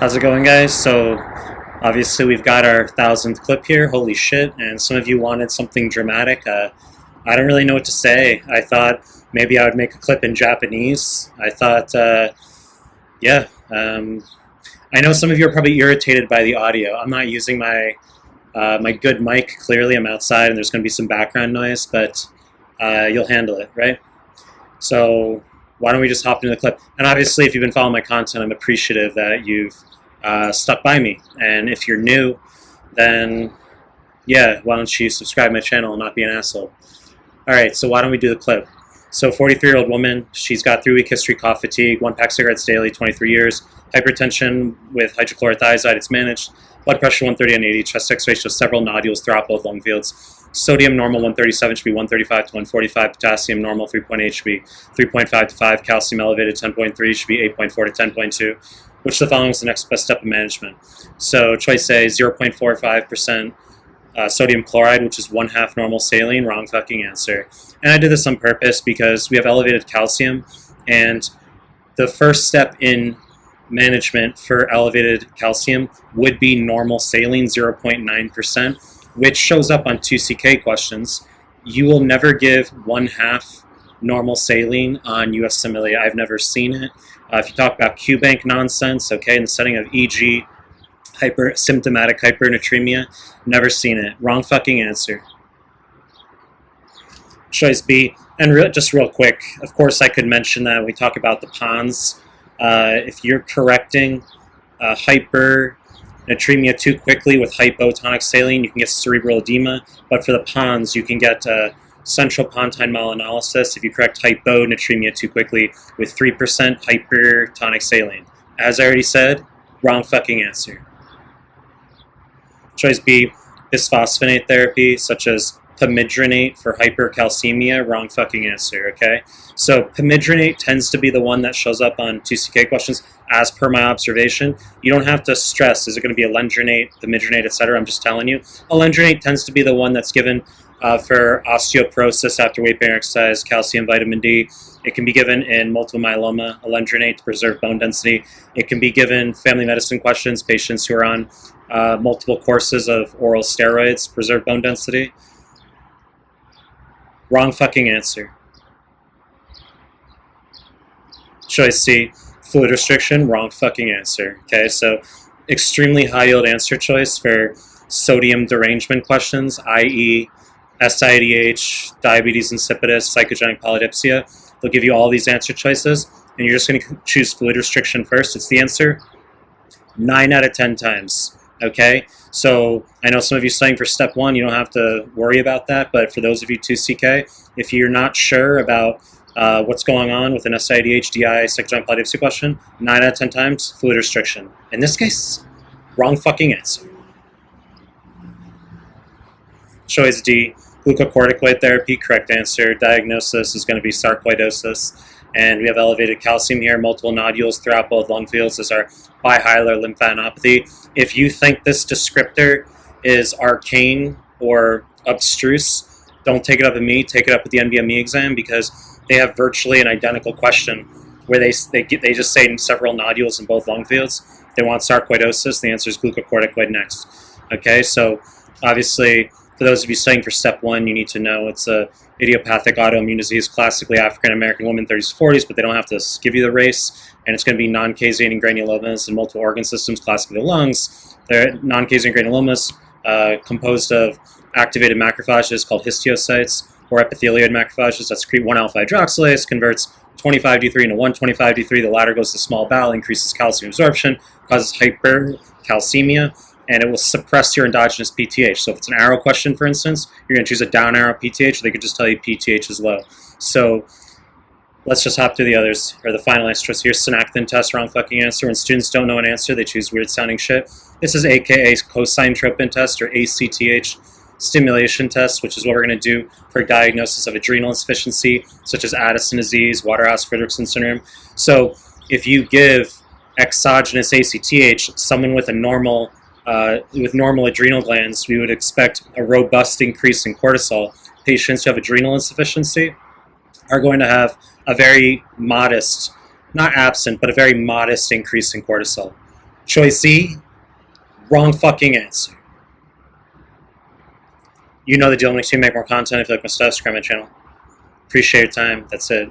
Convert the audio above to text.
How's it going, guys? So obviously we've got our 1000th clip here. Holy shit. And some of you wanted something dramatic. I don't really know what to say. I thought maybe I would make a clip in Japanese. I thought, yeah. I know some of you are probably irritated by the audio. I'm not using my my good mic. Clearly I'm outside and there's going to be some background noise, but you'll handle it, right? So why don't we just hop into the clip? And obviously, if you've been following my content, I'm appreciative that you've stuck by me. And if you're new, then yeah, why don't you subscribe to my channel and not be an asshole? All right, so why don't we do the clip? So 43-year-old woman, she's got 3-week history, cough, fatigue, 1 pack cigarettes daily, 23 years, hypertension with hydrochlorothiazide, it's managed, blood pressure 130 on 80, chest x-ray shows several nodules throughout both lung fields. Sodium normal 137 should be 135 to 145, potassium normal 3.8 should be 3.5 to 5, calcium elevated 10.3 should be 8.4 to 10.2. Which of the following is the next best step of management? So choice A, 0.45% sodium chloride, which is 1/2 normal saline. Wrong fucking answer. And I did this on purpose because we have elevated calcium, and the first step in management for elevated calcium would be normal saline, 0.9%. which shows up on 2CK questions. You will never give 1/2 normal saline on USMLE. I've never seen it. If you talk about Qbank nonsense, okay, in the setting of EG, symptomatic hypernatremia, never seen it. Wrong fucking answer. Choice B, and just real quick, of course I could mention that when we talk about the PONS. If you're correcting hypernatremia too quickly with hypotonic saline, you can get cerebral edema, but for the PONS, you can get central pontine malanalysis if you correct hyponatremia too quickly with 3% hypertonic saline. As I already said, wrong fucking answer. Choice B, bisphosphonate therapy, such as pamidronate for hypercalcemia, wrong fucking answer, okay? So pamidronate tends to be the one that shows up on 2CK questions as per my observation. You don't have to stress, is it going to be alendronate, pamidronate, etc. I'm just telling you. Alendronate tends to be the one that's given for osteoporosis after weight-bearing exercise, calcium, vitamin D. It can be given in multiple myeloma, alendronate to preserve bone density. It can be given family medicine questions, patients who are on multiple courses of oral steroids, preserve bone density. Wrong fucking answer. Choice C, fluid restriction, wrong fucking answer. Okay, so extremely high yield answer choice for sodium derangement questions, i.e. SIADH, diabetes insipidus, psychogenic polydipsia. They'll give you all these answer choices, and you're just going to choose fluid restriction first. It's the answer 9 out of 10 times. Okay, so I know some of you studying for step 1, you don't have to worry about that, but for those of you 2CK, if you're not sure about what's going on with an SIADH, DI, psychogenic polydipsia question, 9 out of 10 times, fluid restriction. In this case, wrong fucking answer. Choice D, glucocorticoid therapy, correct answer. Diagnosis is going to be sarcoidosis. And we have elevated calcium here, multiple nodules throughout both lung fields. These are bihilar lymphadenopathy. If you think this descriptor is arcane or abstruse, don't take it up with me, take it up with the NBME exam, because they have virtually an identical question where they just say several nodules in both lung fields. They want sarcoidosis, the answer is glucocorticoid next. Okay, so obviously, for those of you studying for step 1, you need to know it's a idiopathic autoimmune disease, classically African-American women, 30s, 40s, but they don't have to give you the race, and it's going to be non-caseating granulomas in multiple organ systems, classically the lungs. They're non-caseating granulomas composed of activated macrophages called histiocytes, or epithelioid macrophages that secrete 1-alpha hydroxylase, converts 25D3 into 1,25D3. The latter goes to small bowel, increases calcium absorption, causes hypercalcemia, and it will suppress your endogenous PTH. So if it's an arrow question, for instance, you're going to choose a down arrow PTH, or they could just tell you PTH is low. So let's just hop through the others, or the final answer choice here. Synacthin test, wrong fucking answer. When students don't know an answer, they choose weird sounding shit. This is AKA cosine-tropin test, or ACTH stimulation test, which is what we're going to do for diagnosis of adrenal insufficiency, such as Addison disease, Waterhouse-Friderichsen syndrome. So if you give exogenous ACTH, someone with a normal adrenal glands, we would expect a robust increase in cortisol. Patients who have adrenal insufficiency are going to have a very modest, not absent, but a very modest increase in cortisol. Choice C, wrong fucking answer. You know the deal. Make sure you make more content if you like my stuff. Subscribe to my channel. Appreciate your time. That's it.